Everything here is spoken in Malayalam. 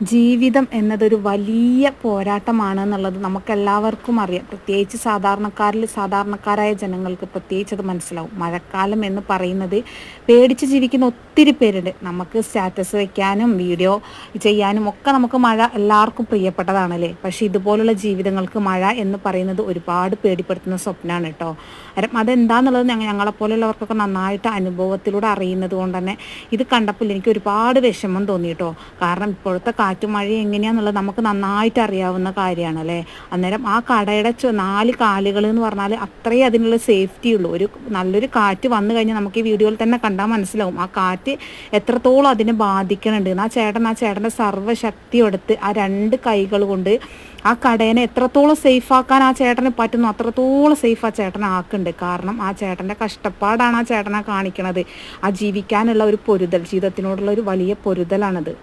ജീവിതം എന്നതൊരു വലിയ പോരാട്ടമാണ് എന്നുള്ളത് നമുക്കെല്ലാവർക്കും അറിയാം. പ്രത്യേകിച്ച് സാധാരണക്കാരായ ജനങ്ങൾക്ക് പ്രത്യേകിച്ച് അത് മനസ്സിലാവും. മഴക്കാലം എന്ന് പറയുന്നത് പേടിച്ച് ജീവിക്കുന്ന ഒത്തിരി പേരുണ്ട്. നമുക്ക് സ്റ്റാറ്റസ് വെക്കാനും വീഡിയോ ചെയ്യാനും ഒക്കെ നമുക്ക് മഴ എല്ലാവർക്കും പ്രിയപ്പെട്ടതാണല്ലേ. പക്ഷേ ഇതുപോലുള്ള ജീവിതങ്ങൾക്ക് മഴ എന്ന് പറയുന്നത് ഒരുപാട് പേടിപ്പെടുത്തുന്ന സ്വപ്നമാണ് കേട്ടോ. അതെന്താന്നുള്ളത് ഞങ്ങളെപ്പോലുള്ളവർക്കൊക്കെ നന്നായിട്ട് അനുഭവത്തിലൂടെ അറിയുന്നത് കൊണ്ട് തന്നെ ഇത് കണ്ടപ്പോൾ എനിക്ക് ഒരുപാട് വിഷമം തോന്നി കേട്ടോ. കാരണം ഇപ്പോഴത്തെ കാറ്റും മഴയും എങ്ങനെയാണെന്നുള്ളത് നമുക്ക് നന്നായിട്ട് അറിയാവുന്ന കാര്യമാണ് അല്ലേ. അന്നേരം ആ കടയുടെ 4 കാലുകൾ എന്ന് പറഞ്ഞാൽ അത്രയും അതിനുള്ള സേഫ്റ്റി ഉള്ളൂ. നല്ലൊരു കാറ്റ് വന്നു കഴിഞ്ഞാൽ നമുക്ക് ഈ വീഡിയോയിൽ തന്നെ കണ്ടാൽ മനസ്സിലാവും ആ കാറ്റ് എത്രത്തോളം അതിനെ ബാധിക്കണുണ്ട്. ആ ചേട്ടൻ്റെ സർവ്വശക്തി എടുത്ത് ആ 2 കൈകൾ കൊണ്ട് ആ കടേനെ എത്രത്തോളം സേഫാക്കാൻ ആ ചേട്ടന് പറ്റുന്നു അത്രത്തോളം സേഫ് ആ ചേട്ടൻ ആക്കുന്നുണ്ട്. കാരണം ആ ചേട്ടൻ്റെ കഷ്ടപ്പാടാണ് ആ ചേട്ടനെ കാണിക്കണത്. ആ ജീവിക്കാനുള്ള ഒരു പൊരുതൽ, ജീവിതത്തിനോടുള്ള ഒരു വലിയ പൊരുതലാണത്.